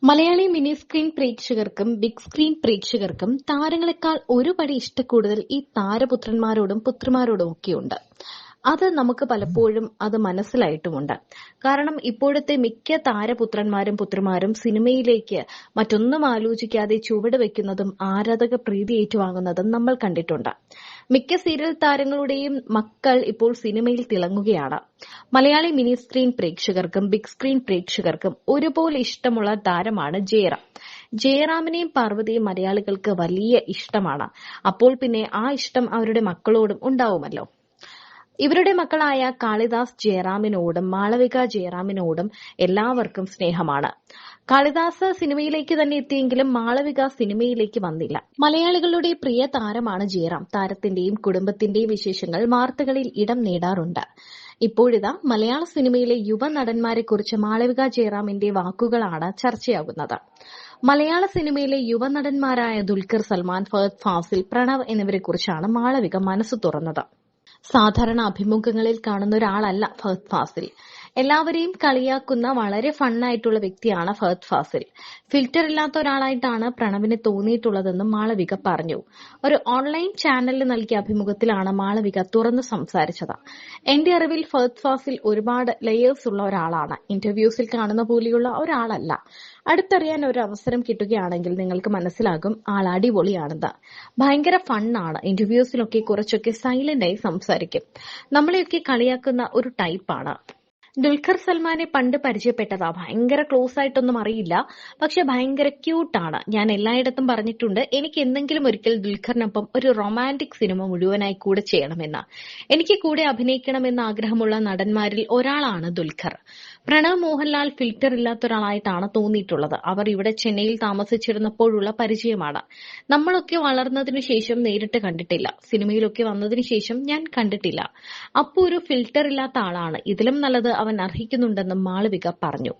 Malayali mini screen പ്രേക്ഷകർക്കും big screen പ്രേക്ഷകർക്കും താരങ്ങളെക്കാൾ ഒരുപടി ഇഷ്ടക്കൂടുതൽ ഈ താരപുത്രന്മാരോടും പുത്രിമാരോടും ഒക്കെയുണ്ട്. അത് നമുക്ക് പലപ്പോഴും അത് മനസ്സിലായിട്ടുമുണ്ട്. കാരണം ഇപ്പോഴത്തെ മിക്ക താരപുത്രന്മാരും പുത്രിമാരും സിനിമയിലേക്ക് മറ്റൊന്നും ആലോചിക്കാതെ ചുവട് വെക്കുന്നതും ആരാധക പ്രീതി ഏറ്റുവാങ്ങുന്നതും നമ്മൾ കണ്ടിട്ടുണ്ട്. മിക്ക സീരിയൽ താരങ്ങളുടെയും മക്കൾ ഇപ്പോൾ സിനിമയിൽ തിളങ്ങുകയാണ്. മലയാളി മിനി സ്ക്രീൻ പ്രേക്ഷകർക്കും ബിഗ് സ്ക്രീൻ പ്രേക്ഷകർക്കും ഒരുപോലെ ഇഷ്ടമുള്ള താരമാണ് ജയറാം. ജയറാമിനെയും പാർവതിയും മലയാളികൾക്ക് വലിയ ഇഷ്ടമാണ്. അപ്പോൾ പിന്നെ ആ ഇഷ്ടം അവരുടെ മക്കളോടും ഉണ്ടാവുമല്ലോ. ഇവരുടെ മക്കളായ കാളിദാസ് ജയറാമിനോടും മാളവിക ജയറാമിനോടും എല്ലാവർക്കും സ്നേഹമാണ്. കാളിദാസ് സിനിമയിലേക്ക് തന്നെ എത്തിയെങ്കിലും മാളവിക സിനിമയിലേക്ക് വന്നില്ല. മലയാളികളുടെ പ്രിയ താരമാണ് ജയറാം. താരത്തിന്റെയും കുടുംബത്തിന്റെയും വിശേഷങ്ങൾ വാർത്തകളിൽ ഇടം നേടാറുണ്ട്. ഇപ്പോഴിതാ മലയാള സിനിമയിലെ യുവനടന്മാരെക്കുറിച്ച് മാളവിക ജയറാമിന്റെ വാക്കുകളാണ് ചർച്ചയാകുന്നത്. മലയാള സിനിമയിലെ യുവനടന്മാരായ ദുൽഖർ സൽമാൻ, ഫഹദ് ഫാസിൽ, പ്രണവ് എന്നിവരെക്കുറിച്ചാണ് മാളവിക മനസ്സ് തുറന്നത്. സാധാരണ അഭിമുഖങ്ങളിൽ കാണുന്ന ഒരാളല്ല ഫഹദ് ഫാസിൽ. എല്ലാവരെയും കളിയാക്കുന്ന വളരെ ഫണ്ണായിട്ടുള്ള വ്യക്തിയാണ് ഫഹദ് ഫാസിൽ. ഫിൽറ്റർ ഇല്ലാത്ത ഒരാളായിട്ടാണ് പ്രണവിന് തോന്നിയിട്ടുള്ളതെന്നും മാളവിക പറഞ്ഞു. ഒരു ഓൺലൈൻ ചാനലിന് നൽകിയ അഭിമുഖത്തിലാണ് മാളവിക തുറന്നു സംസാരിച്ചത്. എന്റെ അറിവിൽ ഫഹദ് ഫാസിൽ ഒരുപാട് ലെയേഴ്സ് ഉള്ള ഒരാളാണ്. ഇന്റർവ്യൂസിൽ കാണുന്ന പോലെയുള്ള ഒരാളല്ല. അടുത്തറിയാൻ ഒരു അവസരം കിട്ടുകയാണെങ്കിൽ നിങ്ങൾക്ക് മനസ്സിലാകും ആൾ അടിപൊളിയാണെന്ന്. ഭയങ്കര ഫണ്ണാണ്. ഇന്റർവ്യൂസിലൊക്കെ കുറച്ചൊക്കെ സൈലന്റായി സംസാരിക്കും. നമ്മളെയൊക്കെ കളിയാക്കുന്ന ഒരു ടൈപ്പാണ്. ദുൽഖർ സൽമാനെ പണ്ട് പരിചയപ്പെട്ടതാ. ഭയങ്കര ക്ലോസ് ആയിട്ടൊന്നും അറിയില്ല, പക്ഷെ ഭയങ്കര ക്യൂട്ടാണ്. ഞാൻ എല്ലായിടത്തും പറഞ്ഞിട്ടുണ്ട് എനിക്ക് എന്തെങ്കിലും ഒരിക്കൽ ദുൽഖറിനൊപ്പം ഒരു റൊമാൻറ്റിക് സിനിമ മുഴുവനായി കൂടെ ചെയ്യണമെന്ന്. എനിക്ക് കൂടെ അഭിനയിക്കണമെന്ന് ആഗ്രഹമുള്ള നടന്മാരിൽ ഒരാളാണ് ദുൽഖർ. പ്രണവ് മോഹൻലാൽ ഫിൽറ്റർ ഇല്ലാത്ത ഒരാളായിട്ടാണ് തോന്നിയിട്ടുള്ളത്. അവർ ഇവിടെ ചെന്നൈയിൽ താമസിച്ചിരുന്നപ്പോഴുള്ള പരിചയമാണ്. നമ്മളൊക്കെ വളർന്നതിനു ശേഷം നേരിട്ട് കണ്ടിട്ടില്ല. സിനിമയിലൊക്കെ വന്നതിനു ശേഷം ഞാൻ കണ്ടിട്ടില്ല. അപ്പോ ഒരു ഫിൽറ്റർ ഇല്ലാത്ത ആളാണ്. ഇതിലും നല്ലത് അവൻ അർഹിക്കുന്നുണ്ടെന്നും മാളവിക പറഞ്ഞു.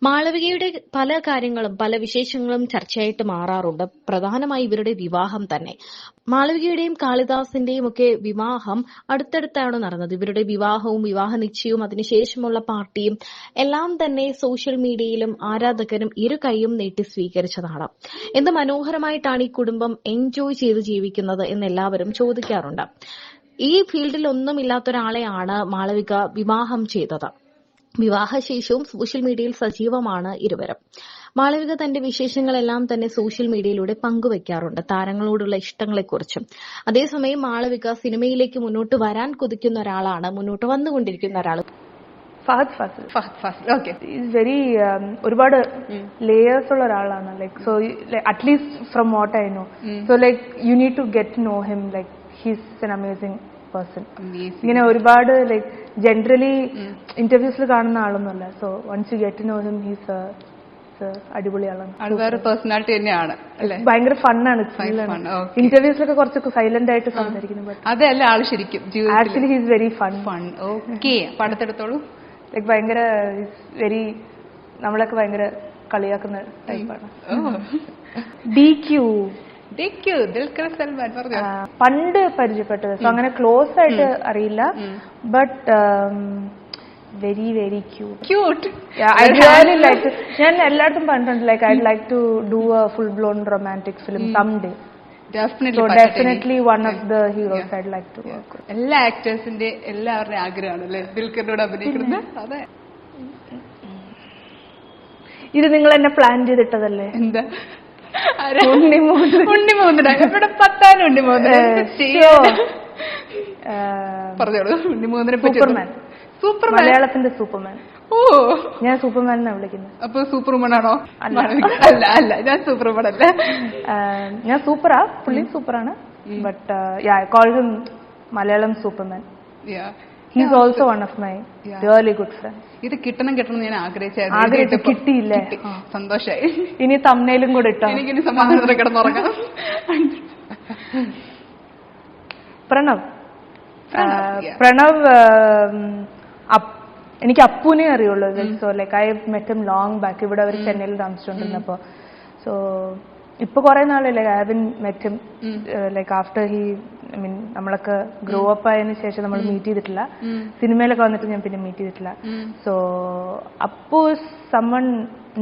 മാളവികയുടെ പല കാര്യങ്ങളും പല വിശേഷങ്ങളും ചർച്ചയായിട്ട് മാറാറുണ്ട്. പ്രധാനമായി ഇവരുടെ വിവാഹം തന്നെ. മാളവികയുടെയും കാളിദാസിന്റെയും ഒക്കെ വിവാഹം അടുത്തടുത്താണ് നടന്നത്. ഇവരുടെ വിവാഹവും വിവാഹ നിശ്ചയവും അതിനുശേഷമുള്ള പാർട്ടിയും എല്ലാം തന്നെ സോഷ്യൽ മീഡിയയിലും ആരാധകരും ഇരു കൈയും നീട്ടി സ്വീകരിച്ചതാണ്. എന്ത് മനോഹരമായിട്ടാണ് ഈ കുടുംബം എൻജോയ് ചെയ്ത് ജീവിക്കുന്നത് എന്ന് എല്ലാവരും ചോദിക്കാറുണ്ട്. ഈ ഫീൽഡിൽ ഒന്നുമില്ലാത്ത ഒരാളെയാണ് മാളവിക വിവാഹം ചെയ്തത്. വിവാഹശേഷവും സോഷ്യൽ മീഡിയയിൽ സജീവമാണ് ഇരുവരും. മാളവിക തന്റെ വിശേഷങ്ങളെല്ലാം തന്നെ സോഷ്യൽ മീഡിയയിലൂടെ പങ്കുവയ്ക്കാറുണ്ട്, താരങ്ങളോടുള്ള ഇഷ്ടങ്ങളെക്കുറിച്ചും. അതേസമയം മാളവിക സിനിമയിലേക്ക് മുന്നോട്ട് വരാൻ കൊതിക്കുന്ന ഒരാളാണ്, മുന്നോട്ട് വന്നുകൊണ്ടിരിക്കുന്ന ഒരാൾ. Fahadh Faasil okay, is very ഒരുപാട് ലേയേഴ്സ് ഉള്ള ഒരാളാണ്. Like so at least from what I know, so like you need to get to know him. Like he's an amazing person. ഇങ്ങനെ ഒരുപാട് ലൈക് ജനറലി ഇന്റർവ്യൂസിൽ കാണുന്ന ആളൊന്നുമല്ല. So once you get to know him, he's അടിപൊളി ആളാണ്. വേറെ personality തന്നെയാണ്. ഭയങ്കര ഫണ്ണാണ്. ഇന്റർവ്യൂസിലൊക്കെ കുറച്ചൊക്കെ സൈലന്റ് ആയിട്ട് സംസാരിക്കുന്നു. അതല്ല ആള് ശരിക്കും actually he's very fun. Okay, പടത്തെടുത്തോളൂ. ലൈക് ഭയങ്കര വെരി നമ്മളൊക്കെ ഭയങ്കര കളിയാക്കുന്ന ടൈപ്പാണ്. ദുൽഖർ സൽമാൻ പണ്ട് പരിചയപ്പെട്ടത്. സോ അങ്ങനെ ക്ലോസ് ആയിട്ട് അറിയില്ല. But very very cute. I really like. ഞാൻ എല്ലായിടത്തും പറഞ്ഞിട്ടുണ്ട് like I like to do a full blown romantic film some day. Definitely one of the heroes I'd like to work. എല്ലാ ആക്ടേഴ്സിന്റെ എല്ലാവരുടെയും ആഗ്രഹമാണ് അല്ലേ ദുൽഖറിനോട് അഭിനയിക്കുന്നത്. അതെ, ഇത് നിങ്ങൾ എന്നെ പ്ലാൻ ചെയ്തിട്ടതല്ലേ? എന്താ ഉണ്ണിമൂന്നൻ ഇവിടെ പത്താനും പറഞ്ഞോളൂ. ഉണ്ണിമൂന്നനെ സൂപ്പർമാൻ. മലയാളത്തിന്റെ സൂപ്പർമാൻ. ഓ, ഞാൻ സൂപ്പർമാൻ എന്നാ വിളിക്കുന്നത്. അപ്പൊ സൂപ്പർമാൻ ആണോ? അല്ല അല്ല, ഞാൻ സൂപ്പർമാൻ അല്ല. ഞാൻ സൂപ്പറാ, പുള്ളി സൂപ്പറാണ്. But I call him Malayalam Superman. He's also one of my really good friends. ഇത് കിട്ടണം ഞാൻ ആഗ്രഹിച്ചു, കിട്ടിയില്ലേ? സന്തോഷായി. ഇനി തംബ്നെയിലും കൂടെ ഇട്ടോ. എനിക്കിനി സമാധാനത്തോടെ കിടന്നുറങ്ങാം. പ്രണവ് എനിക്ക് അപ്പുനെ അറിയുള്ളൂ. So like I met him long back. ഇവിടെ അവർ ചെന്നൈയിൽ താമസിച്ചുകൊണ്ടിരുന്നപ്പോ. സോ ഇപ്പൊ കുറെ നാളല്ലേ I haven't met him like after he I mean നമ്മളൊക്കെ ഗ്രോ അപ്പ് ആയതിനു ശേഷം നമ്മൾ മീറ്റ് ചെയ്തിട്ടില്ല. സിനിമയിലൊക്കെ വന്നിട്ട് ഞാൻ പിന്നെ മീറ്റ് ചെയ്തിട്ടില്ല. സോ അപ്പു സമ്മൺ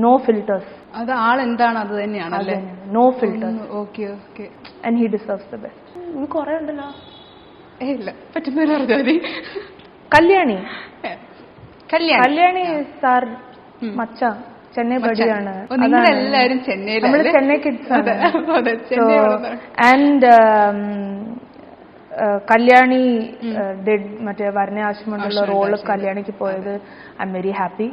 നോ ഫിൽറ്റേഴ്സ്. അത് ആളെന്താണ് അത് തന്നെയാണല്ലേ. No filters. Okay okay. And he deserves the best. ഇത് കുറെ ഉണ്ടല്ലോ. ഇല്ല പറ്റുന്നവരെ പറഞ്ഞാൽ മതി. കല്യാണി. കല്യാണി സാർ മച്ച ചെന്നൈ ബഡിയാണ്. നിങ്ങളെല്ലാരും ചെന്നൈയിലാണ്. നമ്മള് ചെന്നൈ കിഡ്സ് ആണ്. ആൻഡ് കല്യാണി ഡിഡ് മറ്റേ വരണ ആശ്രമമുള്ള റോള് കല്യാണിക്ക് പോയത് ഐ എം വെരി ഹാപ്പി.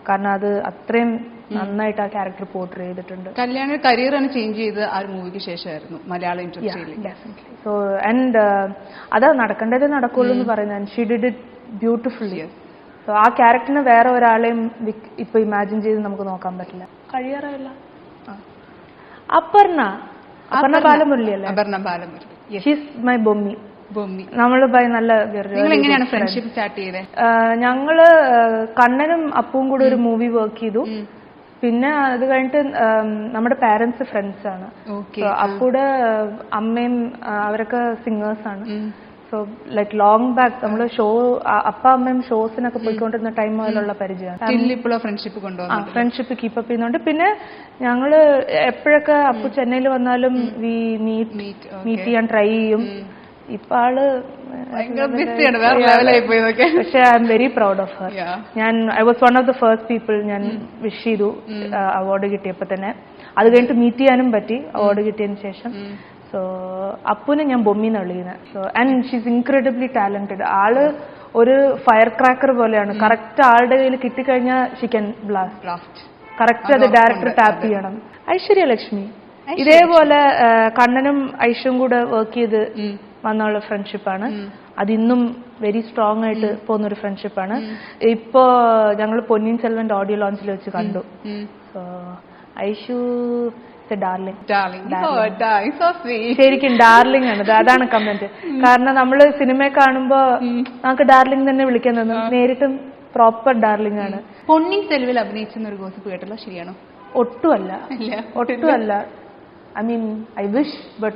കാരണം അത് അത്രയും നന്നായിട്ട് ആ ക്യാരക്ടർ പോർട്രേ ചെയ്തിട്ടുണ്ട്. കല്യാണി കരിയർ ആണ് ചേഞ്ച് ചെയ്ത് ആ ഒരു മൂവിക്ക് ശേഷമായിരുന്നു മലയാള ഇൻഡസ്ട്രിയിൽ. സോ ആൻഡ് അതാ നടക്കേണ്ടത് നടക്കുള്ളൂ എന്ന് പറയുന്നത്. She did it beautifully. So ആ ക്യാരക്ടറിന് വേറെ ഒരാളെയും ഇപ്പൊ ഇമാജിൻ ചെയ്ത് നമുക്ക് നോക്കാൻ പറ്റില്ല. കഴിയാറില്ല. അപർണ ബാലമുരളി അല്ലേ? അപർണ ബാലമുരളി. She's my Bommi. നമ്മള് നല്ല എങ്ങനെയാണ് ഫ്രണ്ട്ഷിപ്പ് സ്റ്റാർട്ട് ചെയ്തത്? ഞങ്ങള് കണ്ണനും അപ്പുവും കൂടെ ഒരു മൂവി വർക്ക് ചെയ്തു. പിന്നെ അത് കഴിഞ്ഞിട്ട് നമ്മുടെ പാരന്റ്സ് ഫ്രണ്ട്സ് ആണ്. അപ്പൂടെ അമ്മയും അവരൊക്കെ സിംഗേഴ്സ് ആണ്. സോ ലൈക്ക് ലോങ് ബാക്ക് നമ്മള് അപ്പ അമ്മയും ഷോസിനൊക്കെ പോയിക്കൊണ്ടിരുന്ന ടൈം മുതലുള്ള പരിചയമാണ്. ഫ്രണ്ട്ഷിപ്പ് കീപ്പപ്പ് ചെയ്യുന്നുണ്ട്. പിന്നെ ഞങ്ങള് എപ്പോഴൊക്കെ അപ്പു ചെന്നൈയിൽ വന്നാലും മീറ്റ് ചെയ്യാൻ ട്രൈ ചെയ്യും. ഇപ്പൊ ആള് പക്ഷെ I am very proud of her. I was one of the first people ഞാൻ വിഷ് ചെയ്തു അവാർഡ് കിട്ടിയപ്പോ തന്നെ. അത് കഴിഞ്ഞിട്ട് മീറ്റ് ചെയ്യാനും പറ്റി അവാർഡ് കിട്ടിയതിന് ശേഷം. സോ അപ്പുനെ ഞാൻ ബൊമ്മിന്ന് വിളിക്കുന്നത്. So and she's incredibly talented. ആള് ഒരു ഫയർ ക്രാക്കർ പോലെയാണ്. കറക്റ്റ് ആളുടെ കയ്യിൽ കിട്ടിക്കഴിഞ്ഞാൽ ഷീ ക്യാൻ ബ്ലാസ്റ്റ്. കറക്റ്റ് അത് ഡയറക്ടർ ടാപ്പ് ചെയ്യണം. ഐശ്വര്യ ലക്ഷ്മി ഇതേപോലെ കണ്ണനും ഐശ്വരും കൂടെ വർക്ക് ചെയ്ത് വന്നുള്ള ഫ്രണ്ട്ഷിപ്പാണ്. അതിന്നും വെരി സ്ട്രോങ് ആയിട്ട് പോകുന്നൊരു ഫ്രണ്ട്ഷിപ്പാണ്. ഇപ്പോ ഞങ്ങൾ പൊന്നിയിൻ സെൽവന്റെ ഓഡിയോ ലോഞ്ചിൽ വെച്ച് കണ്ടു. സോ ഐഷു ശരിക്കും ഡാർലിംഗ് ആണ്. അതാണ് കമന്റ്. കാരണം നമ്മള് സിനിമയെ കാണുമ്പോ നമുക്ക് ഡാർലിംഗ് തന്നെ വിളിക്കാൻ തോന്നും. നേരിട്ടും പ്രോപ്പർ ഡാർലിംഗ് ആണ്. പൊന്നിയിൻ സെൽവയിൽ അഭിനയിച്ചെന്നൊരു ഗോസിപ്പ് കേട്ടല്ലോ, ശരിയാണോ? ഒട്ടുമല്ല. I mean, I wish, but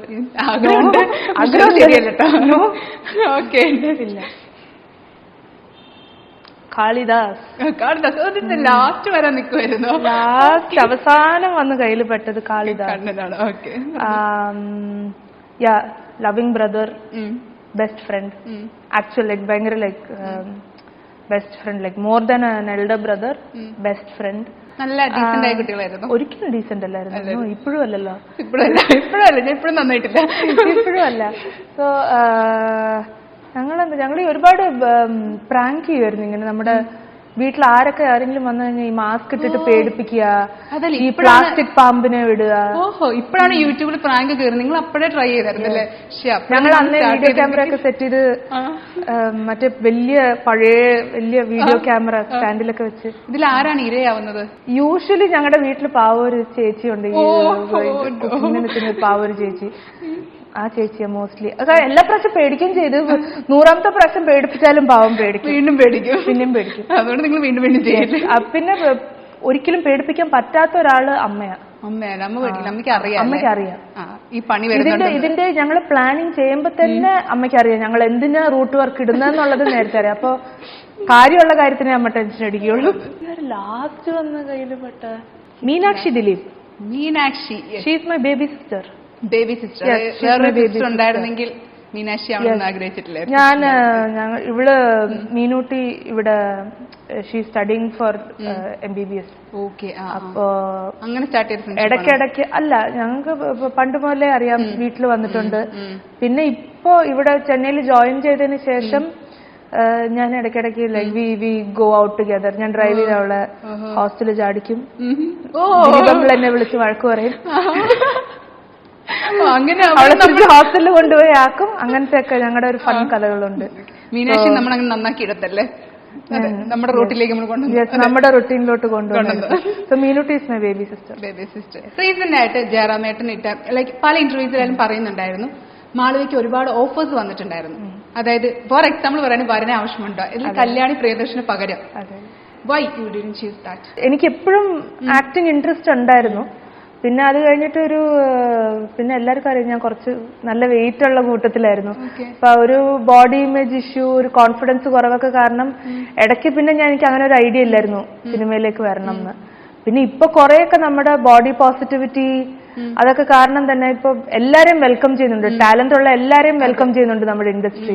Kalidas last വരാൻ നിൽക്കുമായിരുന്നു. ലാസ്റ്റ് അവസാനം വന്ന് കയ്യിൽ പെട്ടത് Kalidas. Loving brother, best friend. Actual like ഭയങ്കര like best friend, like more than an elder brother, best friend. നല്ല ഡീസന്റ് ആയ കുട്ടികളായിരുന്നു. ഒരിക്കലും ഡീസന്റ് അല്ലായിരുന്നു. ഇപ്പോഴും അല്ലല്ലോ. ഇപ്പോഴും നന്നായിട്ടില്ല. ഇപ്പോഴും അല്ല. സോ ഞങ്ങൾ ഒരുപാട് പ്രാങ്ക് ചെയ്യുമായിരുന്നു. ഇങ്ങനെ നമ്മുടെ വീട്ടിൽ ആരെങ്കിലും വന്നു കഴിഞ്ഞാൽ ഈ മാസ്ക് ഇട്ടിട്ട് പേടിപ്പിക്കുക, ഈ പ്ലാസ്റ്റിക് പാമ്പിനെ വിടുക. ഓഹോ, ഇപ്പോഴാണ് യൂട്യൂബിൽ പ്രാങ്ക് കയറുന്നത്. നിങ്ങൾ അപ്പോഴേ ട്രൈ ചെയ്തായിരുന്നല്ലേ? ഞങ്ങൾ അന്ന് വീഡിയോ ക്യാമറ ഒക്കെ സെറ്റ് ചെയ്ത് മറ്റേ വലിയ വീഡിയോ ക്യാമറ സ്റ്റാൻഡിലൊക്കെ വെച്ച്. ഇതിൽ ആരാണ് ഇരയാവുന്നത്? യൂഷ്വലി ഞങ്ങളുടെ വീട്ടിൽ പാവൊരു ചേച്ചിയുണ്ട്, പാവൊരു ചേച്ചി. ആ ചേച്ചിയാ മോസ്റ്റ്ലി. എല്ലാ പ്രാവശ്യം പേടിക്കുകയും ചെയ്ത് 100ാമത്തെ പ്രാവശ്യം പേടിപ്പിച്ചാലും പാവം പേടിക്കും, വീണ്ടും പേടിക്കും, പിന്നെയും പേടിക്കും. അതുകൊണ്ട് നിങ്ങൾ വീണ്ടും വീണ്ടും ചെയ്യില്ല. പിന്നെ ഒരിക്കലും പേടിപ്പിക്കാൻ പറ്റാത്ത ഒരാള് അമ്മയാണ്. അമ്മയ്ക്കറിയാം ഈ പണി ഇതിന്റെ ഞങ്ങൾ പ്ലാനിങ് ചെയ്യുമ്പോ തന്നെ അമ്മയ്ക്കറിയാം ഞങ്ങൾ എന്തിനാ റൂട്ട് വർക്ക് ഇടുന്നെന്നുള്ളത് നേരത്തെ അറിയാം. അപ്പൊ കാര്യമുള്ള കാര്യത്തിന് അമ്മ ടെൻഷൻ അടിക്കുകയുള്ളൂ. ലാസ്റ്റ് വന്ന കയ്യിൽ പെട്ട Meenakshi Dileep. She is my baby sister. ഉണ്ടായിരുന്നെങ്കിൽ മീനാക്ഷി ആവണമെന്ന് ആഗ്രഹിച്ചിട്ടില്ലേ? ഇവള് മീനൂട്ടി ഇവിടെ ഷീ സ്റ്റഡിങ് ഫോർ MBBS. അപ്പോ അങ്ങനെ സ്റ്റാർട്ട് ചെയ്ത ഇടയ്ക്കിടയ്ക്ക് അല്ല, ഞങ്ങൾക്ക് പണ്ട് മുതലേ അറിയാം, വീട്ടിൽ വന്നിട്ടുണ്ട്. പിന്നെ ഇപ്പോ ഇവിടെ ചെന്നൈയിൽ ജോയിൻ ചെയ്തതിന് ശേഷം ഞാൻ ഇടയ്ക്കിടയ്ക്ക് like we go out together. ഞാൻ ഡ്രൈവ് ചെയ്ത് അവളെ ഹോസ്റ്റലിൽ ചാടിക്കും, എന്നെ വിളിച്ച് വഴക്ക് പറയും, അങ്ങനെ ഹോസ്റ്റലിൽ കൊണ്ടുപോയി ആക്കും. അങ്ങനത്തെ ഒക്കെ ഞങ്ങളുടെ ഒരു ഫൺ കഥകളുണ്ട്. മീനാക്ഷി നമ്മളങ്ങനെ നന്നാക്കി ഇടത്തല്ലേ, നമ്മുടെ റൂട്ടിലേക്ക് നമ്മുടെ റൂട്ടീനിലോട്ട് കൊണ്ടുവന്നത്. So Meenutty is my baby sister. Recent ആയിട്ട് ജയറാമേട്ടൻ ലൈക്ക് പല ഇന്റർവ്യൂസിലും പറയുന്നുണ്ടായിരുന്നു, മാളവിക്ക് ഒരുപാട് ഓഫേഴ്സ് വന്നിട്ടുണ്ടായിരുന്നു. അതായത് ഫോർ എക്സാമ്പിൾ പറയാൻ വരനെ ആവശ്യമുണ്ടോ, അല്ലെങ്കിൽ കല്യാണി പ്രിയദർശന് പകരം. Why you didn't choose that? എനിക്ക് എപ്പോഴും ആക്ടിങ് ഇൻട്രസ്റ്റ് ഉണ്ടായിരുന്നു. പിന്നെ അത് കഴിഞ്ഞിട്ട് പിന്നെ എല്ലാവർക്കും അറിയാം ഞാൻ കുറച്ച് നല്ല വെയിറ്റ് ഉള്ള കൂട്ടത്തിലായിരുന്നു. അപ്പൊ ഒരു ബോഡി ഇമേജ് ഇഷ്യൂ, ഒരു കോൺഫിഡൻസ് കുറവൊക്കെ കാരണം ഇടയ്ക്ക് പിന്നെ എനിക്ക് അങ്ങനെ ഒരു ഐഡിയ ഇല്ലായിരുന്നു സിനിമയിലേക്ക് വരണം എന്ന്. പിന്നെ ഇപ്പൊ കുറെയൊക്കെ നമ്മുടെ ബോഡി പോസിറ്റിവിറ്റി അതൊക്കെ കാരണം തന്നെ ഇപ്പൊ എല്ലാരെയും വെൽക്കം ചെയ്യുന്നുണ്ട്, ടാലന്റ് ഉള്ള എല്ലാരെയും വെൽക്കം ചെയ്യുന്നുണ്ട് നമ്മുടെ ഇൻഡസ്ട്രി.